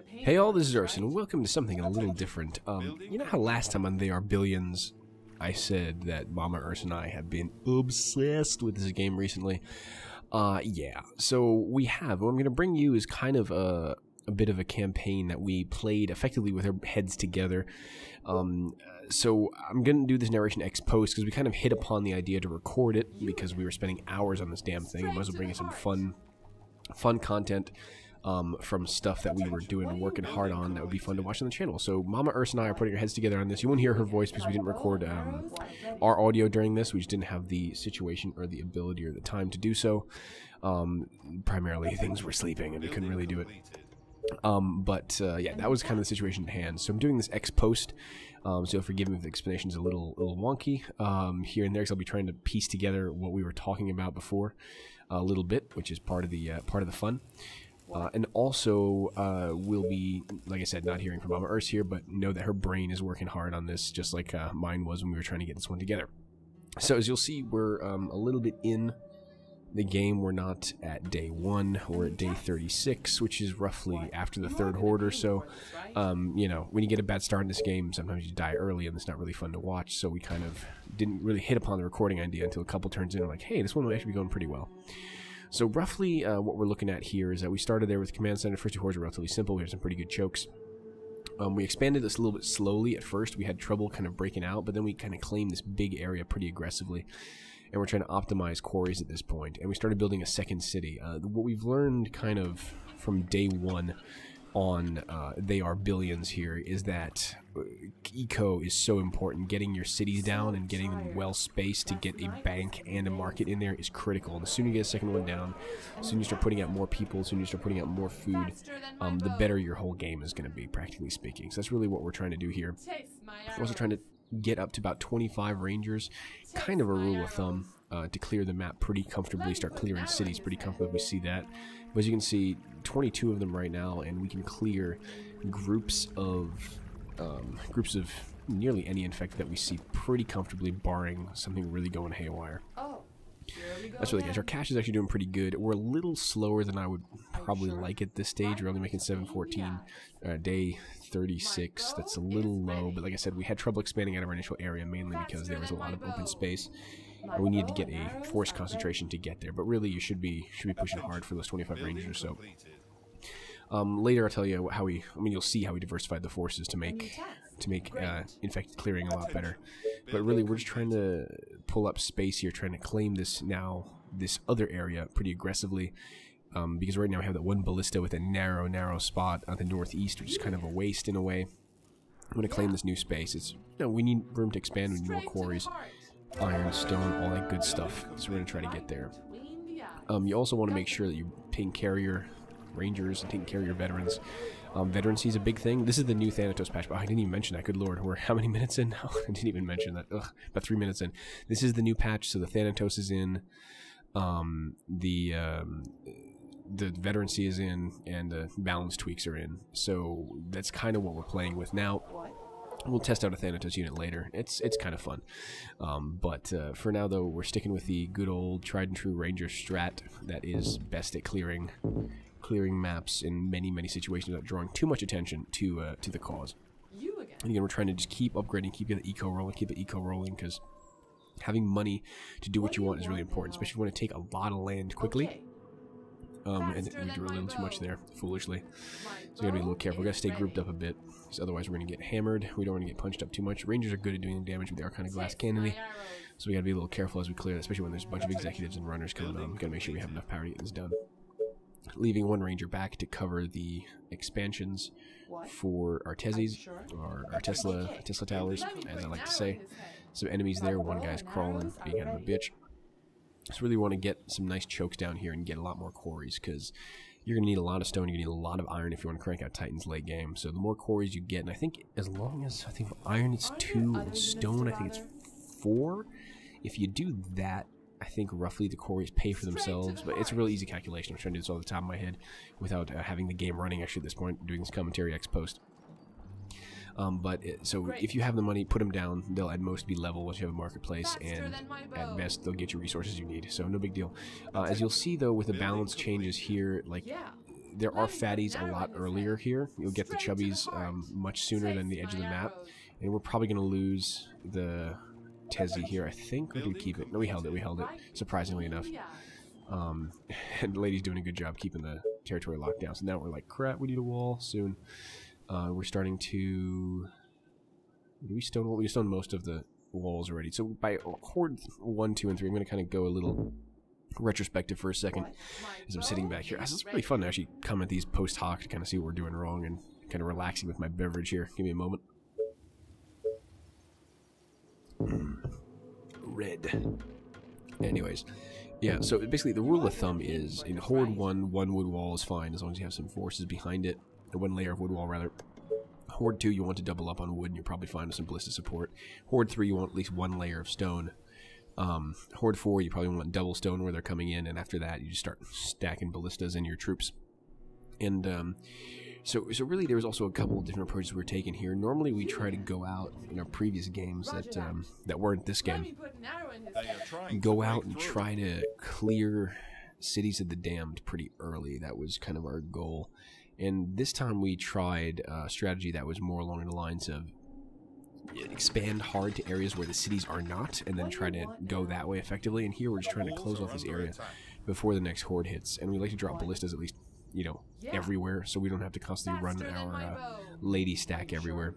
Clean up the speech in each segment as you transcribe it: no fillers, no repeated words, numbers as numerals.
Hey all, this is Urson, and welcome to something a little different. You know how last time on They Are Billions, I said that Mama Urson and I have been obsessed with this game recently? Yeah, so we have. What I'm going to bring you is kind of a bit of a campaign that we played effectively with our heads together. So I'm going to do this narration ex post because we kind of hit upon the idea to record it because we were spending hours on this damn thing. It was bringing some fun content from stuff that we were doing and working hard on that would be fun to watch on the channel. So Mama Ursa and I are putting our heads together on this. You won't hear her voice because we didn't record our audio during this. We just didn't have the situation or the ability or the time to do so. Primarily things were sleeping and we couldn't really do it. Yeah, that was kind of the situation at hand. So I'm doing this ex post, so forgive me if the explanation is a little wonky here and there, because I'll be trying to piece together what we were talking about before a little bit, which is part of the fun. And also, we'll be, like I said, not hearing from Mama Urs here, but know that her brain is working hard on this, just like mine was when we were trying to get this one together. So as you'll see, we're a little bit in the game. We're not at day 1, we're at day 36, which is roughly after the 3rd Horde or so. You know, when you get a bad start in this game, sometimes you die early and it's not really fun to watch, so we kind of didn't really hit upon the recording idea until a couple turns in, and like, hey, this one will actually be going pretty well. So roughly what we're looking at here is that we started there with Command Center. First 2 hordes are relatively simple. We have some pretty good chokes. We expanded this a little bit slowly at first. We had trouble kind of breaking out, but then we kind of claimed this big area pretty aggressively. And we're trying to optimize quarries at this point. And we started building a second city. What we've learned kind of from day 1 on They Are Billions here is that eco is so important. Getting your cities down and getting them well spaced to get a bank and a market in there is critical. And the sooner you get a second one down, the sooner you start putting out more people, the sooner you start putting out more food, the better your whole game is going to be, practically speaking. So that's really what we're trying to do here. We're also trying to get up to about 25 rangers, kind of a rule of thumb, to clear the map pretty comfortably, start clearing cities pretty comfortably. We see that. But as you can see, 22 of them right now, and we can clear groups of nearly any infected that we see pretty comfortably, barring something really going haywire. That's really good. Our cash is actually doing pretty good. We're a little slower than I would probably like at this stage. We're only making 714, day 36. That's a little low, but like I said, we had trouble expanding out of our initial area, mainly because there was a lot of open space. We needed to get a force concentration to get there, but really you should be pushing hard for those 25 rangers or so. Later I'll tell you how you'll see how we diversified the forces to make infected clearing a lot better. But really we're just trying to pull up space here, trying to claim this other area pretty aggressively. Because right now we have that one ballista with a narrow spot on the northeast, which is kind of a waste in a way. I'm going to claim this new space. It's, we need room to expand, we need more quarries, iron, stone, all that good stuff. So we're going to try to get there. You also want to make sure that you're taking care of your rangers and taking care of your veterans. Veterancy is a big thing. This is the new Thanatos patch. Oh, I didn't even mention that. Good lord, we're how many minutes in now? I didn't even mention that. Ugh, about 3 minutes in. This is the new patch, so the Thanatos is in, the veterancy is in, and the balance tweaks are in. So that's kind of what we're playing with now. We'll test out a Thanatos unit later. It's kind of fun. For now, though, we're sticking with the good old tried and true Ranger strat that is best at clearing maps in many situations without drawing too much attention to the cause. And again, we're trying to just keep upgrading, keep the eco rolling, because having money to do what you want is really important, especially if you want to take a lot of land quickly. And we do a little too much there, foolishly. So we gotta be a little careful. We gotta stay grouped up a bit, because otherwise we're gonna get hammered. We don't want to get punched up too much. Rangers are good at doing damage, but they are kind of glass cannony. So we gotta be a little careful as we clear, especially when there's a bunch of executives and runners coming on. We gotta make sure we have enough power to get this done. Leaving one ranger back to cover the expansions for our Tesis, or our Tesla towers, as I like to say. Some enemies there. One guy's crawling, being kind of a bitch. So really want to get some nice chokes down here and get a lot more quarries, because you're going to need a lot of stone, you're going to need a lot of iron if you want to crank out Titans late game. So the more quarries you get, and I think as long as, for iron it's 2, and stone I think it's 4. If you do that, I think roughly the quarries pay for themselves, but it's a really easy calculation. I'm trying to do this all the top of my head without having the game running actually at this point, doing this commentary ex post. So if you have the money, put them down. They'll at most be level once you have a marketplace, and at best they'll get you resources you need. So no big deal. As you'll see though, with the balance changes here, like there are fatties a lot earlier here. You'll get the chubbies much sooner than the edge of the map. And we're probably going to lose the Tezzy here, I think. Or did we keep it? No, we held it. We held it, surprisingly enough. And the lady's doing a good job keeping the territory locked down. So now we're like, crap, we need a wall soon. We're starting to... Do we stone wall? We stone most of the walls already. So by Horde 1, 2, and 3, I'm going to kind of go a little retrospective for a second as I'm sitting back here. It's really fun to actually comment these post-hoc to kind of see what we're doing wrong and kind of relaxing with my beverage here. Give me a moment. Red. Anyways, yeah, so basically the rule of thumb is in Horde 1, one wood wall is fine as long as you have some forces behind it. One layer of wood wall, rather. Horde 2, you want to double up on wood, and you're probably fine with some ballista support. Horde 3, you want at least one layer of stone. Horde 4, you probably want double stone where they're coming in, and after that, you just start stacking ballistas in your troops. And so really, there was also a couple of different approaches we were taking here. Normally, we try to go out in our previous games that weren't this game. Go out and try to clear cities of the damned pretty early. That was kind of our goal. And this time we tried a strategy that was more along the lines of expand hard to areas where the cities are not, and then try to go that way effectively. And here we're just trying to close off this area before the next horde hits. And we like to drop ballistas at least, you know, everywhere, so we don't have to constantly run our lady stack everywhere.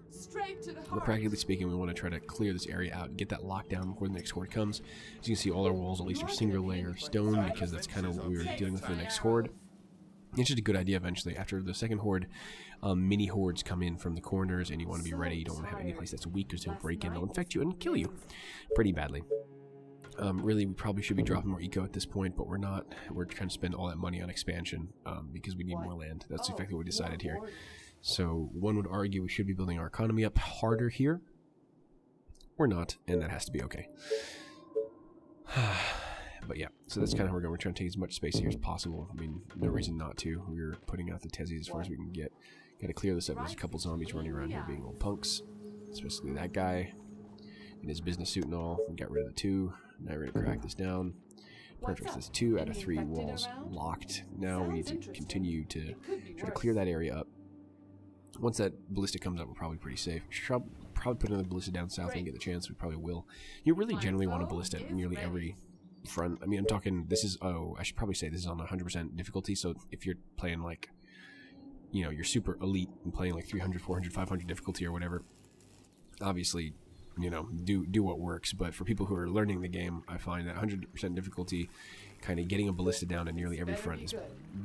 But practically speaking, we want to try to clear this area out and get that lockdown before the next horde comes. As you can see, all our walls at least are single layer stone, because that's kind of what we were dealing with for the next horde. It's just a good idea eventually. After the second horde, mini hordes come in from the corners, and you want to be ready. You don't want to have any place that's weak, because they'll break in, they'll infect you, and kill you pretty badly. Really, we probably should be dropping more eco at this point, but we're not. We're trying to spend all that money on expansion because we need more land. That's exactly what we decided here. So one would argue we should be building our economy up harder here. We're not, and that has to be okay. But yeah, so that's kind of where we're going. We're trying to take as much space here as possible. I mean, no reason not to. We're putting out the Tezzies as far as we can get. Got to clear this up. There's a couple zombies running around here being old punks. Especially that guy in his business suit and all. We got rid of the 2. Now we're going to crack this down. Perfect. That's 2 out of 3 walls locked. Now we need to continue to try to clear that area up. Once that ballista comes up, we're probably pretty safe. Should probably put another ballista down south when we get the chance. We probably will. You really generally want a ballista at nearly every front. I mean, I'm talking, this is, I should probably say this is on 100% difficulty, so if you're playing like, you know, you're super elite and playing like 300, 400, 500 difficulty or whatever, obviously, you know, do what works. But for people who are learning the game, I find that 100% difficulty, kind of getting a ballista down at nearly every front is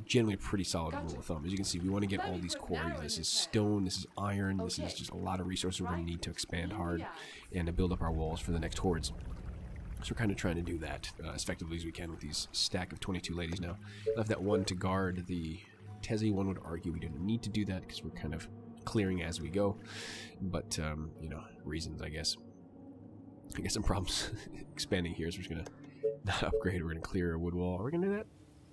generally a pretty solid rule of thumb. As you can see, we want to get all these quarries. This is stone, this is iron, this is just a lot of resources we're going to need to expand hard and to build up our walls for the next hordes. So we're kind of trying to do that as effectively as we can with these stack of 22 ladies now. Left that 1 to guard the Tezzy. One would argue we don't need to do that because we're kind of clearing as we go. But, you know, reasons, I guess. I guess some problems expanding here, so we're just going to not upgrade. We're going to clear a wood wall. Are we going to do that?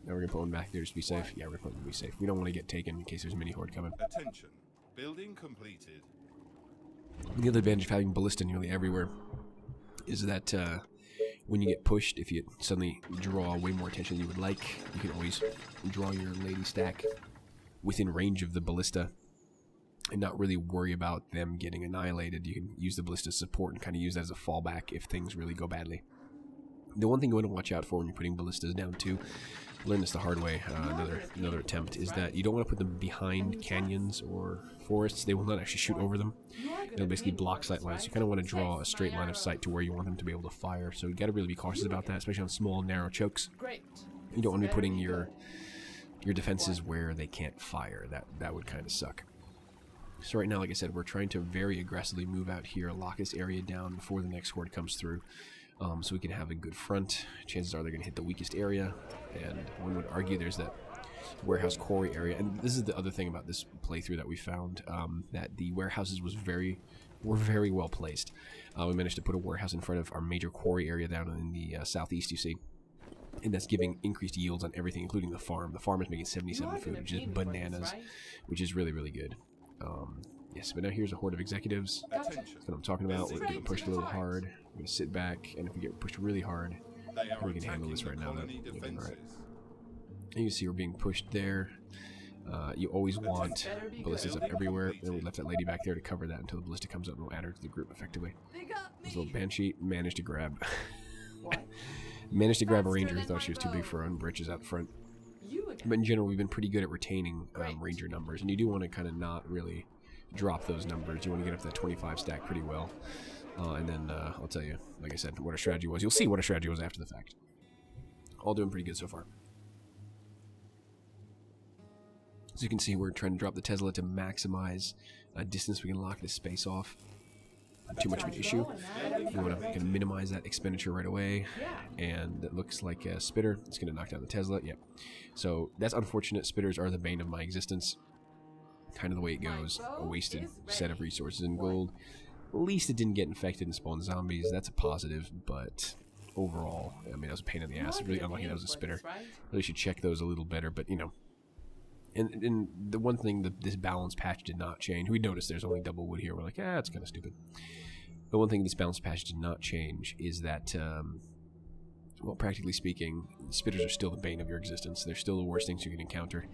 No, we're going to put one back there just to be safe. Yeah, we're going to put one to be safe. We don't want to get taken in case there's a mini horde coming. Attention. Building completed. The other advantage of having ballista nearly everywhere is that when you get pushed, if you suddenly draw way more attention than you would like, you can always draw your lady stack within range of the ballista and not really worry about them getting annihilated. You can use the ballista support and kind of use that as a fallback if things really go badly. The one thing you want to watch out for when you're putting ballistas down too, learn this the hard way, another attempt, is that you don't want to put them behind canyons or forests. They will not actually shoot over them. They'll basically block sight lines. You kind of want to draw a straight line of sight to where you want them to be able to fire. So you got to really be cautious about that, especially on small, narrow chokes. You don't want to be putting your defenses where they can't fire. That would kind of suck. So right now, like I said, we're trying to very aggressively move out here, lock this area down before the next horde comes through. So we can have a good front. Chances are they're going to hit the weakest area, and one would argue there's that warehouse quarry area. And this is the other thing about this playthrough that we found, that the warehouses were very well placed. We managed to put a warehouse in front of our major quarry area down in the southeast, you see. And that's giving increased yields on everything, including the farm. The farm is making 77 food, which is bananas, which is really, really good. Yes, but now here's a horde of executives. That's what I'm talking about. We're getting pushed a little hard. We're going to sit back, and if we get pushed really hard, we can handle this right now. And you can see we're being pushed there. You always want ballistas up everywhere. And we left that lady back there to cover that until the ballista comes up and we'll add her to the group effectively. This little banshee managed to grab a ranger who thought she was too big for her own britches out front. But in general, we've been pretty good at retaining ranger numbers, and you do want to kind of not really drop those numbers. You want to get up to that 25 stack pretty well. And then I'll tell you, like I said, what our strategy was. You'll see what our strategy was after the fact. All doing pretty good so far. As you can see, we're trying to drop the Tesla to maximize distance. We can lock this space off. Not too much of an issue. We want to minimize that expenditure right away. And it looks like a spitter. It's going to knock down the Tesla. Yep. So that's unfortunate. Spitters are the bane of my existence. Kind of the way it goes. A wasted set of resources in gold. At least it didn't get infected and spawn zombies. That's a positive, but overall, I mean, that was a pain in the ass. It's really unlucky that was a spitter. Really should check those a little better, but you know. And the one thing that this balance patch did not change, we noticed there's only double wood here. We're like, it's kind of stupid. The one thing this balance patch did not change is that, well, practically speaking, spitters are still the bane of your existence. They're still the worst things you can encounter.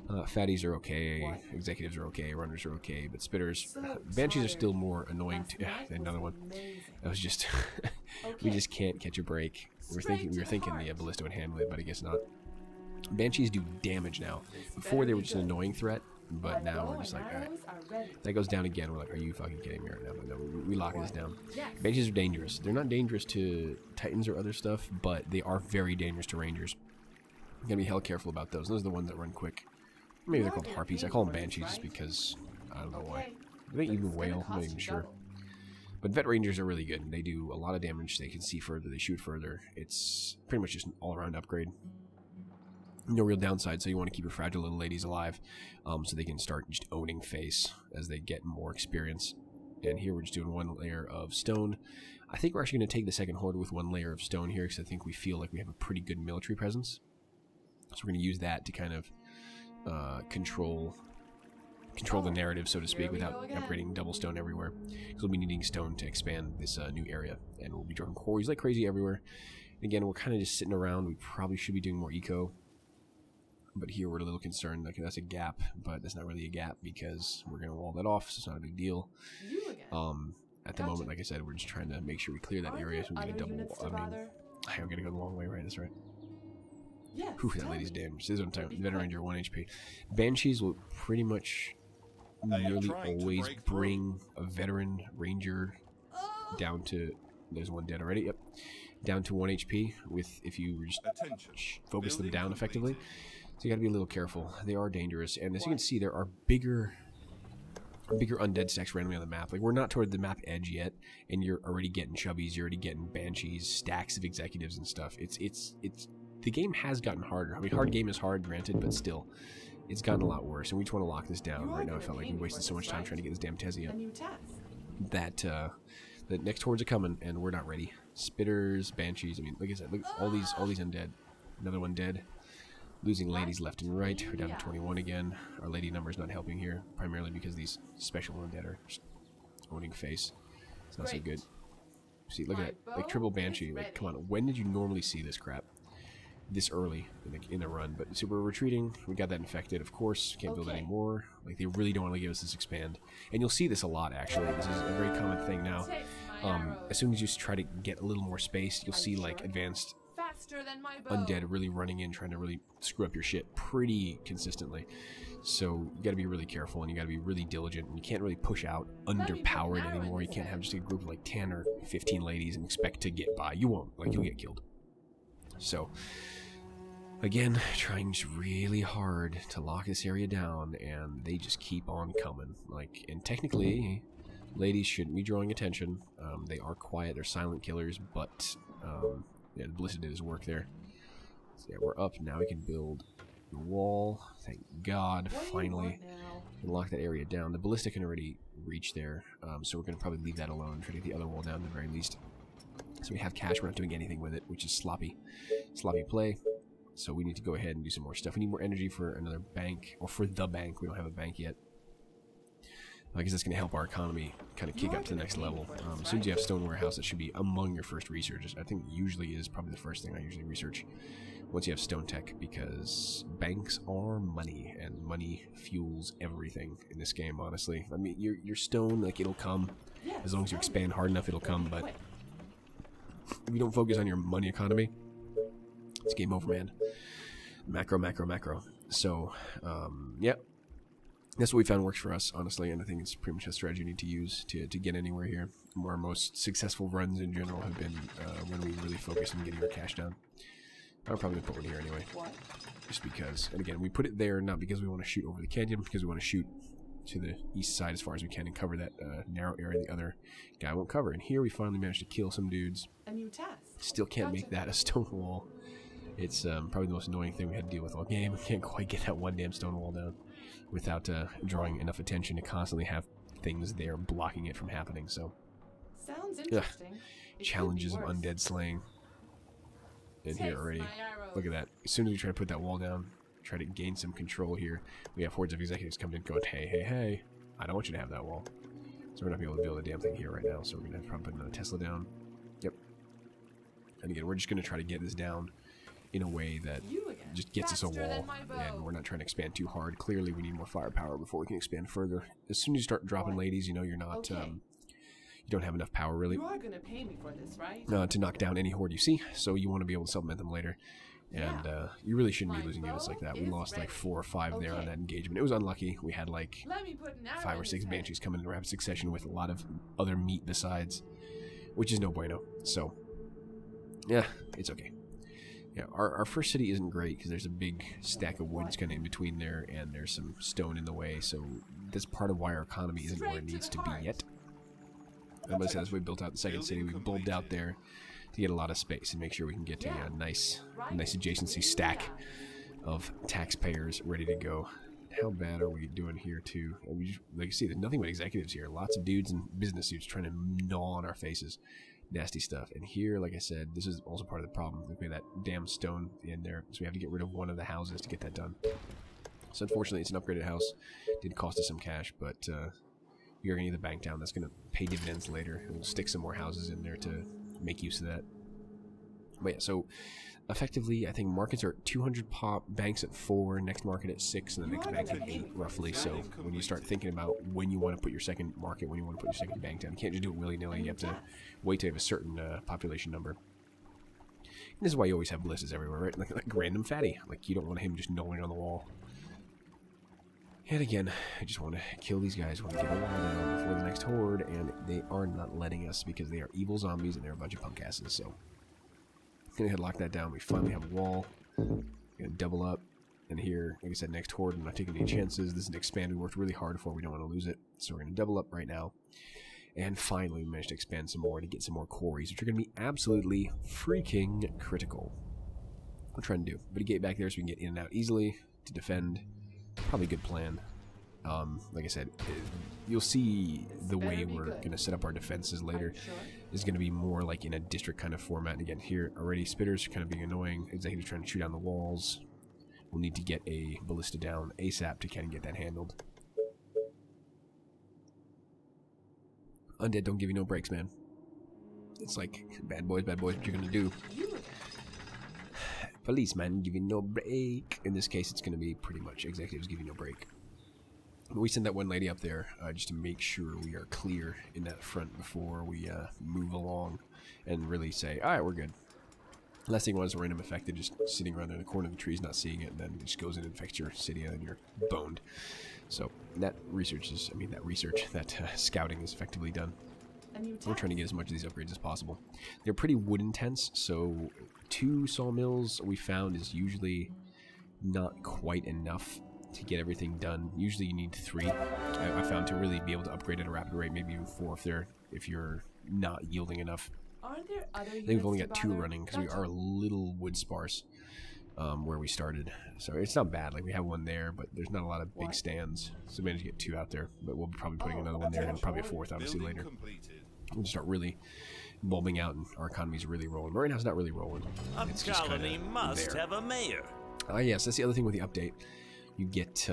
Fatties are okay, executives are okay, runners are okay, but spitters, banshees are still more annoying. Another one. That was just, we just can't catch a break. We were thinking the ballista would handle it, but I guess not. Banshees do damage now. Before they were just an annoying threat, but now we're just like, alright. That goes down again. We're like, are you fucking kidding me right now? But no, we lock this down. Banshees are dangerous. They're not dangerous to Titans or other stuff, but they are very dangerous to Rangers. You gotta be hell careful about those. Those are the ones that run quick. Maybe they're called Harpies. I call them Banshees just because, I don't know why. Do they even whale? I'm not even sure. But Vet Rangers are really good. They do a lot of damage. They can see further. They shoot further. It's pretty much just an all-around upgrade. No real downside, so you want to keep your fragile little ladies alive so they can start just owning face as they get more experience. And here we're just doing one layer of stone. I think we're actually going to take the second horde with one layer of stone here because I think we feel like we have a pretty good military presence. So we're going to use that to kind of control the narrative, so to speak, without upgrading double stone everywhere. Because we'll be needing stone to expand this new area. And we'll be drawing quarries like crazy everywhere. Again, we're kind of just sitting around. We probably should be doing more eco. But here we're a little concerned. Okay, that's a gap, but that's not really a gap because we're going to wall that off, so it's not a big deal. At the moment, like I said, we're just trying to make sure we clear that area so we get a double wall. I mean, I'm going to go the long way, right? That's right. Whew, that lady's damaged. This is what I'm talking about. Veteran Ranger, 1 HP. Banshees will pretty much nearly always bring a Veteran Ranger down to... There's one dead already, yep. Down to 1 HP with if you just focus them down effectively. So you gotta be a little careful. They are dangerous, and as you can see, there are bigger undead stacks randomly on the map. Like, we're not toward the map edge yet, and you're already getting chubbies, you're already getting banshees, stacks of executives and stuff. The game has gotten harder. I mean, hard game is hard, granted, but still, it's gotten a lot worse, and we just want to lock this down. Right now, I felt like we wasted so much time trying to get this damn Tessie up. The next hordes are coming, and we're not ready. Spitters, banshees. I mean, like I said, look, all these undead. Another one dead. Losing ladies left and right. We're down to 21 again. Our lady number is not helping here, primarily because these special undead are just owning face. It's not so good. See, look at that, like triple banshee. Like, come on, when did you normally see this crap? This early in the run. But so we're retreating. We got that infected, of course. Can't build any more. Like, they really don't want to give us this expand. And you'll see this a lot, actually. This is a very common thing now. As soon as you try to get a little more space, you'll see like advanced undead really running in, trying to really screw up your shit pretty consistently. So you got to be really careful, and you got to be really diligent. And you can't really push out underpowered anymore. You can't have just a group of like 10 or 15 ladies and expect to get by. You won't. Like, you'll get killed. So again, trying just really hard to lock this area down, and they just keep on coming. Like, and technically, ladies shouldn't be drawing attention. They are quiet. They're silent killers, but yeah, the ballista did his work there. So yeah, we're up now. We can build the wall. Thank God, finally. We can lock that area down. The ballista can already reach there, so we're going to probably leave that alone. Try to get the other wall down at the very least. So we have cash. We're not doing anything with it, which is sloppy play. So we need to go ahead and do some more stuff. We need more energy for another bank, or for the bank. We don't have a bank yet. Because that's going to help our economy kind of kick up to the next level. As soon as you have stone warehouse, it should be among your first researches. I think usually is probably the first thing I usually research once you have stone tech, because banks are money, and money fuels everything in this game, honestly. I mean, your stone, like, it'll come. As long as you expand hard enough, it'll come, but if you don't focus on your money economy, it's game over, man. Macro, macro, macro. So, yeah. That's what we found works for us, honestly, and I think it's pretty much a strategy you need to use to get anywhere here. Our most successful runs in general have been when we really focus on getting our cash down. I'm probably going to put one here anyway, just because. And again, we put it there not because we want to shoot over the canyon, because we want to shoot to the east side as far as we can and cover that narrow area the other guy won't cover. And here we finally managed to kill some dudes. A new task. Still can't make that a stone wall. It's probably the most annoying thing we had to deal with all game. We can't quite get that one damn stone wall down without drawing enough attention to constantly have things there blocking it from happening. So, sounds interesting. Challenges of undead slaying in here already. Look at that. As soon as we try to put that wall down, try to gain some control here, we have hordes of executives coming in going, hey, hey, hey, I don't want you to have that wall. So we're not going to be able to build a damn thing here right now, so we're going to have to probably put another Tesla down. Yep. And again, we're just going to try to get this down in a way that just gets us a wall, and we're not trying to expand too hard. Clearly, we need more firepower before we can expand further. As soon as you start dropping ladies, you know you're not, you don't have enough power, really, you are gonna pay me for this, right? to knock down any horde you see, so you want to be able to supplement them later. And you really shouldn't be losing units like that. We lost like 4 or 5 there on that engagement. It was unlucky. We had like 5 or 6 banshees coming in rapid succession with a lot of other meat besides, which is no bueno. So, yeah, it's okay. Yeah, our first city isn't great because there's a big stack of woods kind of in between there, and there's some stone in the way, so that's part of why our economy isn't where it needs to be yet. But as we built out the second city, we bulbed out there to get a lot of space and make sure we can get a nice adjacency stack of taxpayers ready to go. How bad are we doing here, too? Like you see, there's nothing but executives here. Lots of dudes in business suits trying to gnaw on our faces. Nasty stuff. And here, like I said, this is also part of the problem. We have that damn stone in there, so we have to get rid of one of the houses to get that done. So unfortunately, it's an upgraded house. It did cost us some cash, but we are going to need the bank down. That's going to pay dividends later. And we'll stick some more houses in there to make use of that. But yeah, so effectively, I think markets are at 200 pop, banks at 4, next market at 6, and the next bank at 8, roughly. So when you start thinking about when you want to put your second market, when you want to put your second bank down, you can't just do it willy-nilly. You have to wait to have a certain population number. And this is why you always have ballistas everywhere, right? Like random fatty. Like, you don't want him just gnawing on the wall. And again, I just want to kill these guys. I want to get a wall down before the next horde, and they are not letting us because they are evil zombies and they're a bunch of punk asses, so gonna head lock that down. We finally have a wall. Gonna double up, and here, like I said, next horde. I'm not taking any chances. This is an expand we worked really hard for. We don't want to lose it, so we're gonna double up right now. And finally, we managed to expand some more to get some more quarries, which are gonna be absolutely freaking critical. I'm trying to do, but a gate back there so we can get in and out easily to defend. Probably a good plan. Like I said, you'll see the way we're going to set up our defenses later is going to be more like in a district kind of format. And again, here already spitters are kind of being annoying. Executives trying to shoot down the walls. We'll need to get a ballista down ASAP to kind of get that handled. Undead don't give you no breaks, man. It's like, bad boys, what you're going to do? Policeman giving no break. In this case, it's going to be pretty much executives giving no break. We sent that one lady up there just to make sure we are clear in that front before we move along and really say, alright, we're good. Last thing was a random infected just sitting around there in the corner of the trees, not seeing it, and then it just goes in and infects your city and you're boned. So that research is, that scouting is effectively done. We're trying to get as much of these upgrades as possible. They're pretty wood intense, so 2 sawmills we found is usually not quite enough to get everything done. Usually you need 3. I found to really be able to upgrade at a rapid rate, maybe even 4 if you're not yielding enough. Are there other I think we've only got 2 running because we are a little wood sparse where we started. So it's not bad. Like we have 1 there, but there's not a lot of big stands. So we managed to get 2 out there, but we'll be probably putting another one there and probably a 4th obviously later. We'll just start really bulbing out and our economy's really rolling. But right now it's not really rolling. It's just colony must have a mayor. Yes, that's the other thing with the update. You get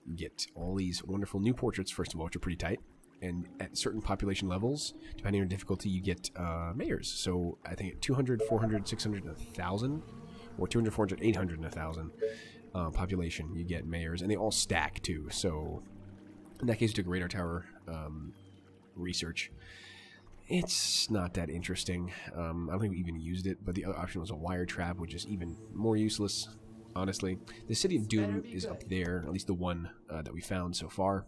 You get all these wonderful new portraits, first of all, which are pretty tight. And at certain population levels, depending on difficulty, you get mayors. So I think at 200, 400, 600, and 1,000, or 200, 400, 800, and 1,000 population, you get mayors. And they all stack, too. So in that case, you took radar tower research. It's not that interesting. I don't think we even used it, but the other option was a wire trap, which is even more useless, honestly. The City of Doom is up there, at least the one that we found so far.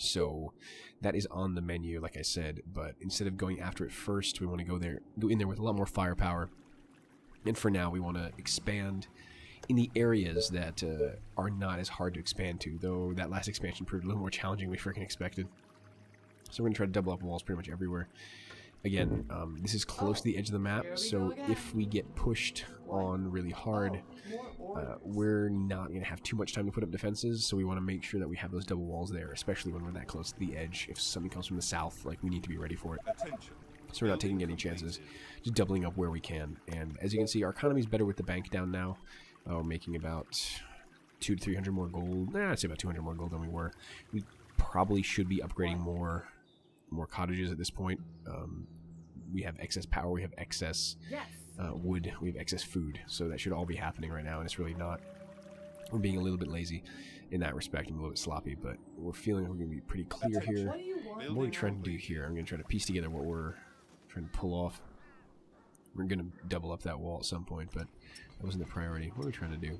So that is on the menu, like I said, but instead of going after it first, we want to go in there with a lot more firepower. And for now, we want to expand in the areas that are not as hard to expand to, though that last expansion proved a little more challenging than we freaking expected. So we're going to try to double up walls pretty much everywhere. Again, this is close to the edge of the map, so if we get pushed on really hard, we're not going to have too much time to put up defenses, so we want to make sure that we have those double walls there, especially when we're that close to the edge. If something comes from the south, like, we need to be ready for it. So we're not taking any chances, just doubling up where we can. And as you can see, our economy is better with the bank down now. We're making about 200 to 300 more gold. I'd say about 200 more gold than we were. We probably should be upgrading more cottages at this point. We have excess power, we have excess wood, we have excess food, so that should all be happening right now, and it's really not. We're being a little bit lazy in that respect, and a little bit sloppy, but we're feeling we're going to be pretty clear here. What are we trying to do here? I'm going to try to piece together what we're trying to pull off. We're going to double up that wall at some point, but that wasn't the priority. What are we trying to do?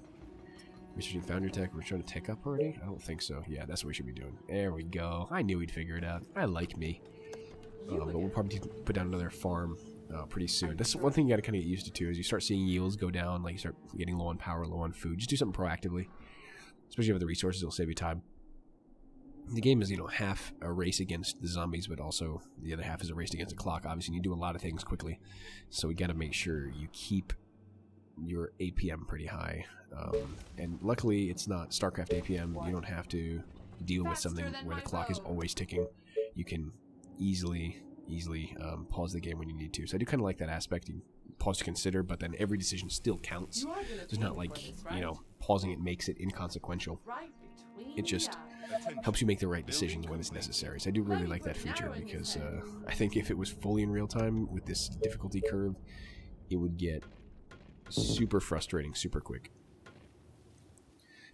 Researching foundry tech. We're trying to tech up already? I don't think so. Yeah, that's what we should be doing. There we go. I knew we'd figure it out. I like me. But we'll probably put down another farm pretty soon. That's one thing you got to kind of get used to too, is you start seeing yields go down, like you start getting low on power, low on food. Just do something proactively. Especially with the resources, it'll save you time. The game is, half a race against the zombies, but also the other half is a race against the clock. Obviously, you do a lot of things quickly, so we got to make sure you keep your APM pretty high. And luckily, it's not StarCraft APM. You don't have to deal with something where the clock is always ticking. You can easily pause the game when you need to. So I do kind of like that aspect. You pause to consider, but then every decision still counts. It's not like, pausing it makes it inconsequential. It just helps you make the right decisions when it's necessary. So I do really like that feature, because I think if it was fully in real time with this difficulty curve, it would get super frustrating super quick.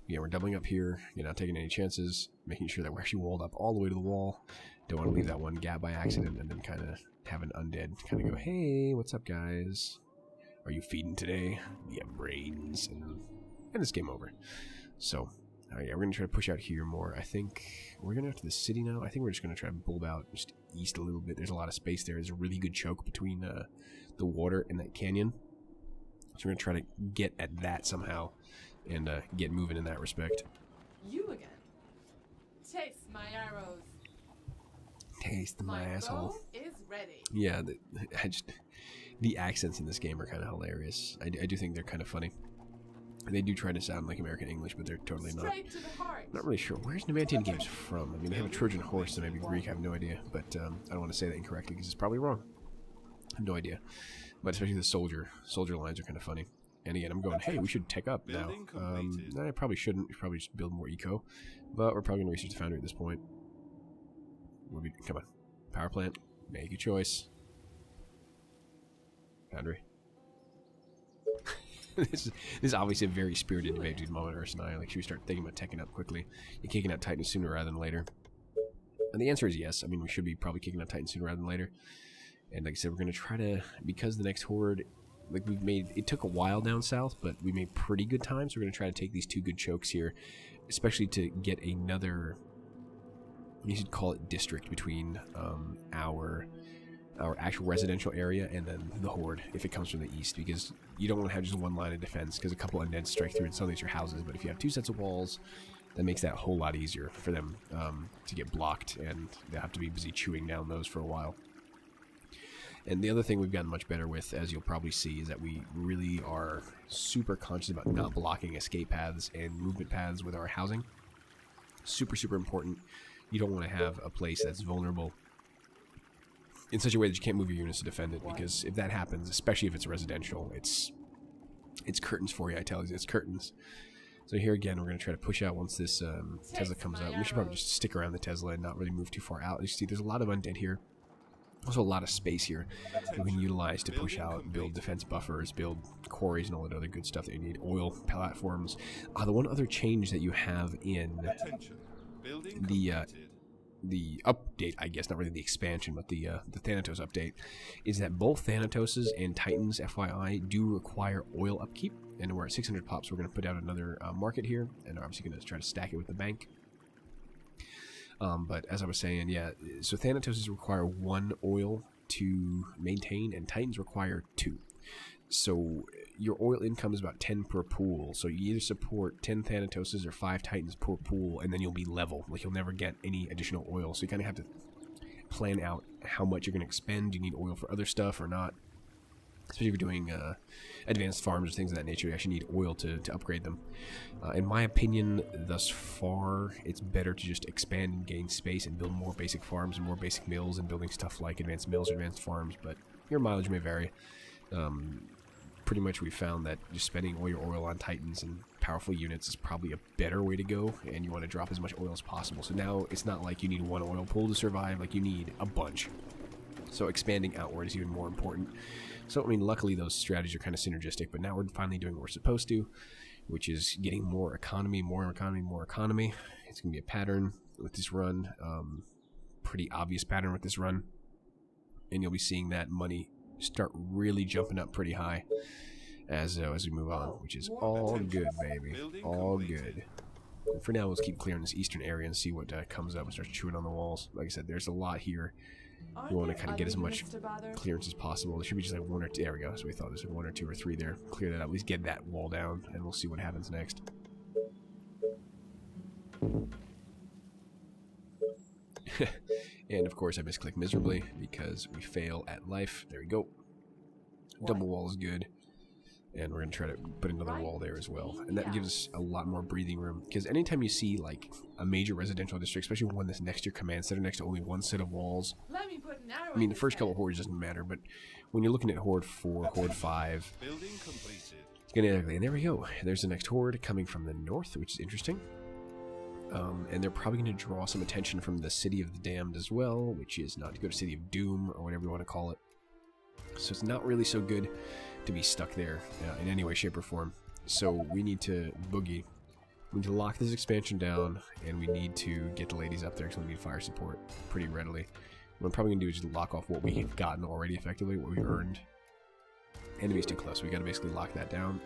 Yeah, we're doubling up here, not taking any chances, making sure that we're actually walled up all the way to the wall. Don't want to leave that one gap by accident and then kind of have an undead kind of go, hey, what's up, guys? Are you feeding today? Yeah, brains. And it's game over. So, yeah, we're going to try to push out here more. I think we're going to have to the city now. I think we're just going to try to bulb out just east a little bit. There's a lot of space there. There's a really good choke between the water and that canyon. So we're going to try to get at that somehow and get moving in that respect. You again. Taste my arrows. Taste my asshole. Bow is ready. Yeah, the accents in this game are kind of hilarious. I do think they're kind of funny. They do try to sound like American English, but they're totally not. Straight to the heart. Not really sure. Where's Numantian games from? I mean, they have a Trojan horse, so maybe Greek. I have no idea, but I don't want to say that incorrectly because it's probably wrong. I have no idea. But especially the soldier lines are kind of funny. And again, I'm going, hey, we should tech up now. I probably shouldn't. We should probably just build more eco. But we're probably going to research the foundry at this point. Come on. Power plant. Make a choice. Foundry. This is obviously a very spirited debate between Mom and Urs and I. Like, should we start thinking about teching up quickly and kicking out Titans sooner rather than later? And the answer is yes. I mean, we should be probably kicking out Titans sooner rather than later. And like I said, we're going to try to, because the next Horde, like it took a while down south, but we made pretty good time, so we're going to try to take these two good chokes here, especially to get another, you should call it district, between our actual residential area and then the Horde, if it comes from the east, because you don't want to have just one line of defense, because a couple of undead strike through and suddenly it's your houses, but if you have two sets of walls, that makes that a whole lot easier for them to get blocked, and they have to be busy chewing down those for a while. And the other thing we've gotten much better with, as you'll probably see, is that we really are super conscious about not blocking escape paths and movement paths with our housing. Super, super important. You don't want to have a place that's vulnerable in such a way that you can't move your units to defend it, because if that happens, especially if it's residential, it's curtains for you, I tell you, it's curtains. So here again, we're going to try to push out once this Tesla comes out. We should probably just stick around the Tesla and not really move too far out. You see, there's a lot of undead here. Also a lot of space here we can utilize to push out, build defense buffers, build quarries and all that other good stuff that you need. Oil platforms. The one other change that you have in the update, I guess, not really the expansion, but the Thanatos update, is that both Thanatoses and Titans, FYI, do require oil upkeep. And we're at 600 pops. We're going to put out another market here, and obviously going to try to stack it with the bank. But as I was saying, yeah, so Thanatoses require 1 oil to maintain, and Titans require 2. So your oil income is about 10 per pool. So you either support 10 Thanatoses or 5 Titans per pool, and then you'll be level. Like, you'll never get any additional oil. So you kind of have to plan out how much you're going to expend. Do you need oil for other stuff or not? Especially if you're doing advanced farms or things of that nature, you actually need oil to upgrade them. In my opinion, thus far, it's better to just expand and gain space and build more basic farms and more basic mills and building stuff like advanced mills or advanced farms, but your mileage may vary. Pretty much we found that just spending all your oil on Titans and powerful units is probably a better way to go, and you want to drop as much oil as possible. So now it's not like you need 1 oil pool to survive, like you need a bunch. So expanding outward is even more important. So, I mean, luckily those strategies are kind of synergistic, but now we're finally doing what we're supposed to, which is getting more economy, more economy, more economy. It's going to be a pattern with this run, pretty obvious pattern with this run, and you'll be seeing that money start really jumping up pretty high as we move on, which is all good, baby, all good. And for now, let's keep clearing this eastern area and see what comes up and starts chewing on the walls. Like I said, there's a lot here. You want to kind of get as much clearance as possible. There should be just like 1 or 2. There we go. So we thought there's like 1 or 2 or 3 there. Clear that up. At least get that wall down, and we'll see what happens next. And of course, I misclick miserably because we fail at life. There we go. Double wall is good. And we're going to try to put another wall there as well. And that gives us a lot more breathing room. Because anytime you see, like, a major residential district, especially one that's next to your command center, next to only 1 set of walls. I mean, the first couple of hordes doesn't matter, but when you're looking at Horde 4, Horde 5, it's going to be ugly. And there we go. There's the next horde coming from the north, which is interesting. And they're probably going to draw some attention from the City of the Damned as well, which is not to go to City of Doom, or whatever you want to call it. So it's not really so good to be stuck there in any way, shape, or form. So we need to boogie. We need to lock this expansion down, and we need to get the ladies up there because we need fire support pretty readily. What I'm probably going to do is just lock off what we have gotten already, effectively, what we earned. Enemy's too close. We got to basically lock that down.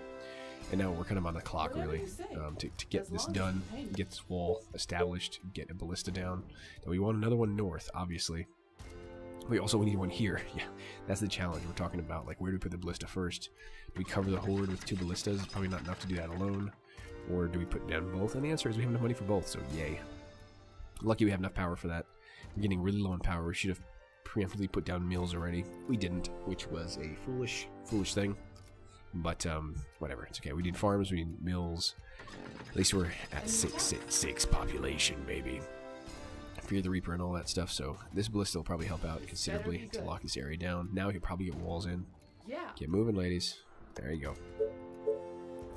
And now we're kind of on the clock, really, to get this done, get this wall established, get a ballista down. Now we want another one north, obviously. We need one here. Yeah, that's the challenge we're talking about. Like, where do we put the ballista first? Do we cover the horde with 2 ballistas? It's probably not enough to do that alone. Or do we put down both? And the answer is we have enough money for both, so yay. Lucky we have enough power for that. We're getting really low on power. We should have preemptively put down mills already. We didn't, which was a foolish thing. But, whatever. It's okay. We need farms, we need mills. At least we're at 6 population, baby. Fear the Reaper and all that stuff, so this ballista will probably help out considerably to lock this area down. Now we can probably get walls in. Yeah. Get moving, ladies. There you go.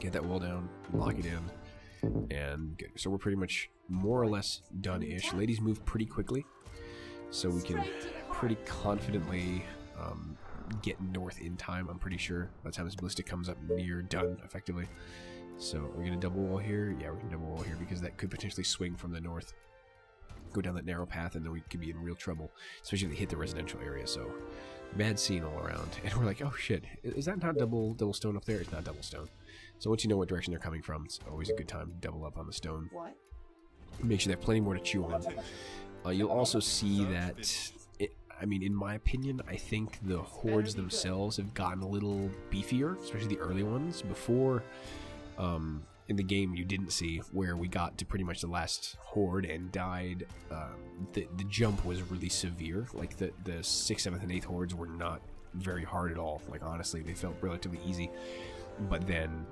Get that wall down, lock it in, and good. So we're pretty much more or less done-ish. Ladies move pretty quickly, so we can pretty confidently get north in time, I'm pretty sure. By the time this ballista comes up near done, effectively. So we're going to double wall here? Yeah, we're going to double wall here because that could potentially swing from the north. Go down that narrow path, and then we could be in real trouble, especially if they hit the residential area. So bad scene all around. And we're like, oh shit, is that not double stone up there? It's not double stone. So once you know what direction they're coming from, it's always a good time to double up on the stone. What? Make sure they have plenty more to chew on. You'll also see that, I mean, in my opinion, I think the hordes themselves have gotten a little beefier, especially the early ones. Before, in the game, you didn't see where we got to pretty much the last horde and died. The jump was really severe. Like the 6th, 7th, and 8th hordes were not very hard at all. Like, honestly, they felt relatively easy. But then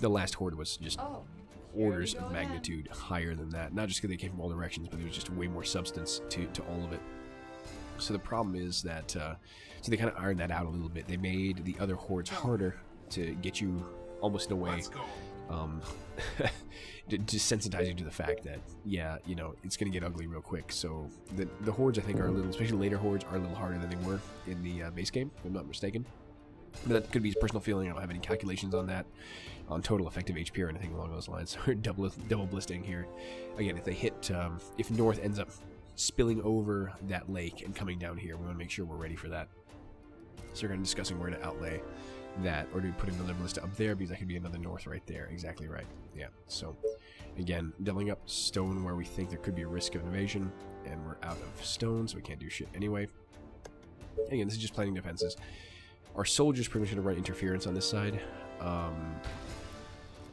the last horde was just orders of magnitude higher than that. Not just because they came from all directions, but there was just way more substance to all of it. So the problem is that, so they kind of ironed that out a little bit. They made the other hordes harder to get you almost in a way to sensitize you to the fact that, yeah, you know, it's going to get ugly real quick. So the hordes, I think, are a little, especially later hordes, are a little harder than they were in the base game, if I'm not mistaken. But that could be his personal feeling. I don't have any calculations on that, on total effective HP or anything along those lines. We're double blisting here. Again, if they hit, if North ends up spilling over that lake and coming down here, we want to make sure we're ready for that. So we're going to discussing where to outlay that, or do we put another ballista up there, because that could be another North right there. Exactly right. Yeah. So again, doubling up stone where we think there could be a risk of invasion, and we're out of stone, so we can't do shit anyway. Again, this is just planning defenses. Our soldiers pretty much going to run interference on this side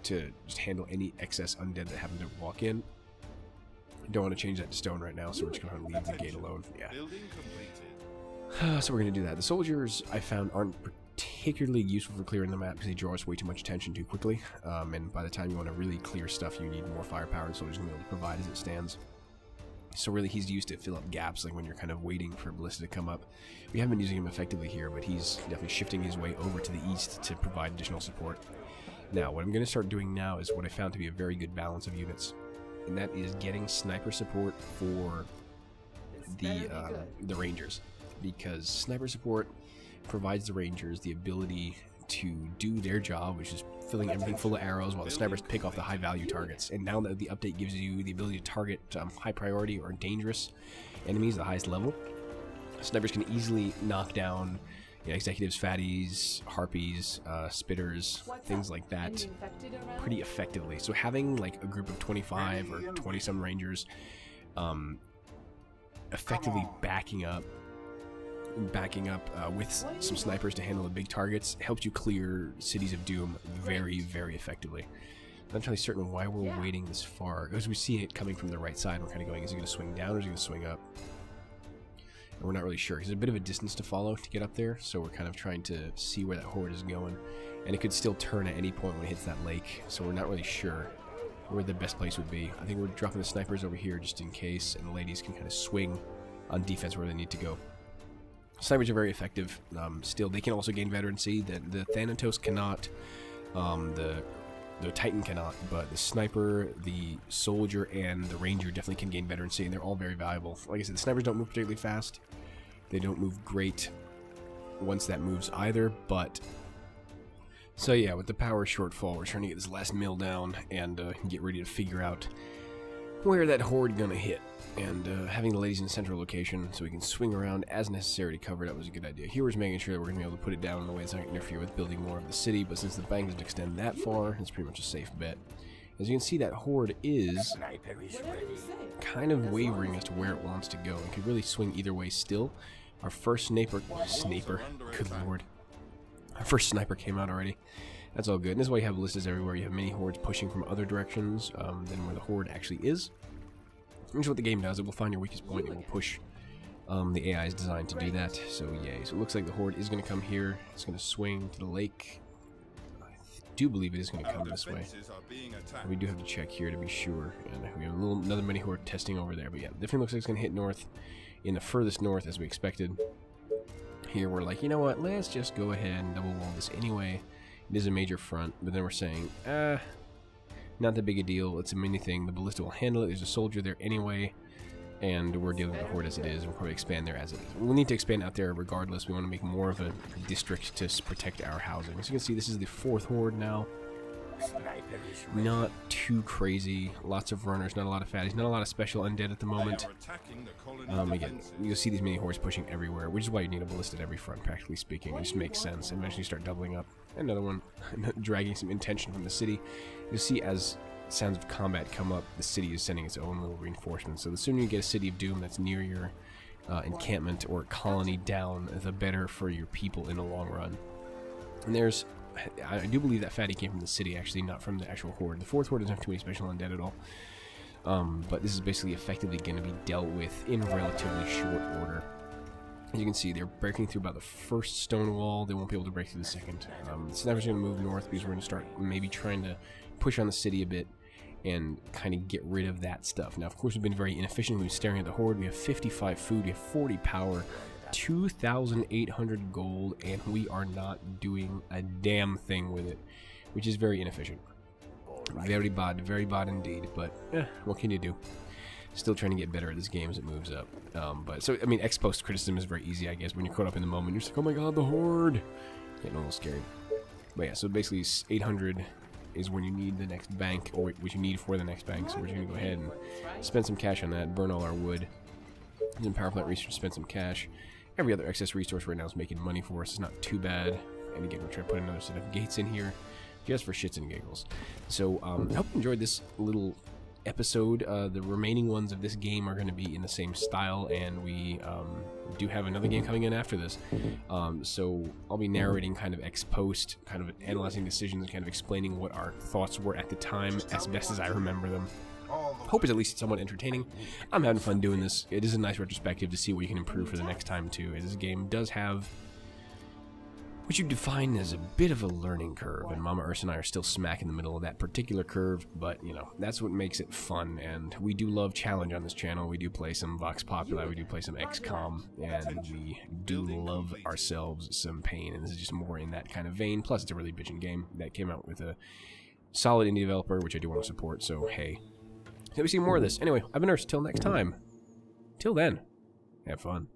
to just handle any excess undead that happen to walk in. Don't want to change that to stone right now, so we're just going to leave the gate alone. Yeah. So we're going to do that. The soldiers, I found, aren't particularly useful for clearing the map because they draw us way too much attention too quickly. And by the time you want to really clear stuff, you need more firepower. The soldiers going to be able to provide as it stands. So really, he's used to fill up gaps, like when you're kind of waiting for a ballista to come up. We haven't been using him effectively here, but he's definitely shifting his way over to the east to provide additional support. Now, what I'm going to start doing now is what I found to be a very good balance of units, and that is getting sniper support for the Rangers, because sniper support provides the Rangers the ability to do their job, which is filling everything full of arrows while the snipers pick off the high value targets. And now that the update gives you the ability to target high priority or dangerous enemies at the highest level, snipers can easily knock down, you know, executives, fatties, harpies, spitters, things like that pretty effectively. So having like a group of 25 or 20 some Rangers effectively backing up with some snipers to handle the big targets helps you clear Cities of Doom very, very effectively. I'm not entirely certain why we're waiting this far, because we see it coming from the right side. We're kind of going, is it going to swing down or is it going to swing up? And we're not really sure, because there's a bit of a distance to follow to get up there, so we're kind of trying to see where that horde is going. And it could still turn at any point when it hits that lake, so we're not really sure where the best place would be. I think we're dropping the snipers over here just in case, and the ladies can kind of swing on defense where they need to go. Snipers are very effective. Still, they can also gain veterancy. The Thanatos cannot, the Titan cannot, but the sniper, the soldier, and the ranger definitely can gain veterancy, and they're all very valuable. Like I said, the snipers don't move particularly fast. They don't move great once that moves either, but... So yeah, with the power shortfall, we're trying to get this last mill down and get ready to figure out where that horde gonna hit. And having the ladies in the central location so we can swing around as necessary to cover that was a good idea. Here we're just making sure that we're going to be able to put it down in a way that's not going to interfere with building more of the city, but since the bank doesn't extend that far, it's pretty much a safe bet. As you can see, that horde is kind of wavering as to where it wants to go. It could really swing either way still. Our first sniper, good lord. Our first sniper came out already. That's all good. And this is why you have ballistas everywhere. You have many hordes pushing from other directions than where the horde actually is. Which is what the game does. It will find your weakest point and it will push. The AI is designed to do that, so yay. So it looks like the horde is going to come here. It's going to swing to the lake. I do believe it is going to come this way. We do have to check here to be sure. And we have another mini horde testing over there. But yeah, definitely looks like it's going to hit north in the furthest north as we expected. Here we're like, you know what? Let's just go ahead and double wall this anyway. It is a major front, but then we're saying, not that big a deal. It's a mini thing. The ballista will handle it. There's a soldier there anyway, and we're dealing with the horde as it is. We'll probably expand there as it is. We'll need to expand out there regardless. We want to make more of a district to protect our housing. As you can see, this is the fourth horde now. Not too crazy. Lots of runners, not a lot of fatties, not a lot of special undead at the moment. Again, you'll see these mini hordes pushing everywhere, which is why you need a ballista at every front, practically speaking. It just makes sense. And eventually start doubling up. Another one, dragging some intention from the city. You'll see as sounds of combat come up, the city is sending its own little reinforcements. So the sooner you get a City of Doom that's near your encampment or colony down, the better for your people in the long run. And there's... I do believe that fatty came from the city, actually, not from the actual horde. The fourth horde doesn't have too many special undead at all. But this is basically effectively going to be dealt with in relatively short order. As you can see, they're breaking through about the first stone wall. They won't be able to break through the second. The snipers are going to move north because we're going to start maybe trying to push on the city a bit and kind of get rid of that stuff. Now, of course, we've been very inefficient. We've been staring at the horde. We have 55 food. We have 40 power. 2,800 gold, and we are not doing a damn thing with it, which is very inefficient. Very bad indeed. But what can you do? Still trying to get better at this game as it moves up. But so I mean, ex post criticism is very easy, I guess. When you're caught up in the moment, you're just like, oh my god, the Horde. Getting a little scared. But yeah, so basically 800 is when you need the next bank, or what you need for the next bank. So we're just gonna go ahead and spend some cash on that, burn all our wood. Some power plant research, spend some cash. Every other excess resource right now is making money for us. It's not too bad. And again, we're trying to put another set of gates in here, just for shits and giggles. So I hope you enjoyed this little episode. The remaining ones of this game are going to be in the same style, and we do have another game coming in after this. So I'll be narrating kind of ex post, kind of analyzing decisions, and kind of explaining what our thoughts were at the time as best as I remember them. Hope it's at least somewhat entertaining. I'm having fun doing this. It is a nice retrospective to see what you can improve for the next time too, as this game does have what you define as a bit of a learning curve, and Mama Ursa and I are still smack in the middle of that particular curve, but you know, that's what makes it fun. And we do love challenge on this channel. We do play some Vox Populi, we do play some XCOM, and we do love ourselves some pain, and this is just more in that kind of vein. Plus it's a really bitchin' game that came out with a solid indie developer, which I do want to support, so hey. So we see more of this. Anyway, I've been Ursa. Till next time. Till then, have fun.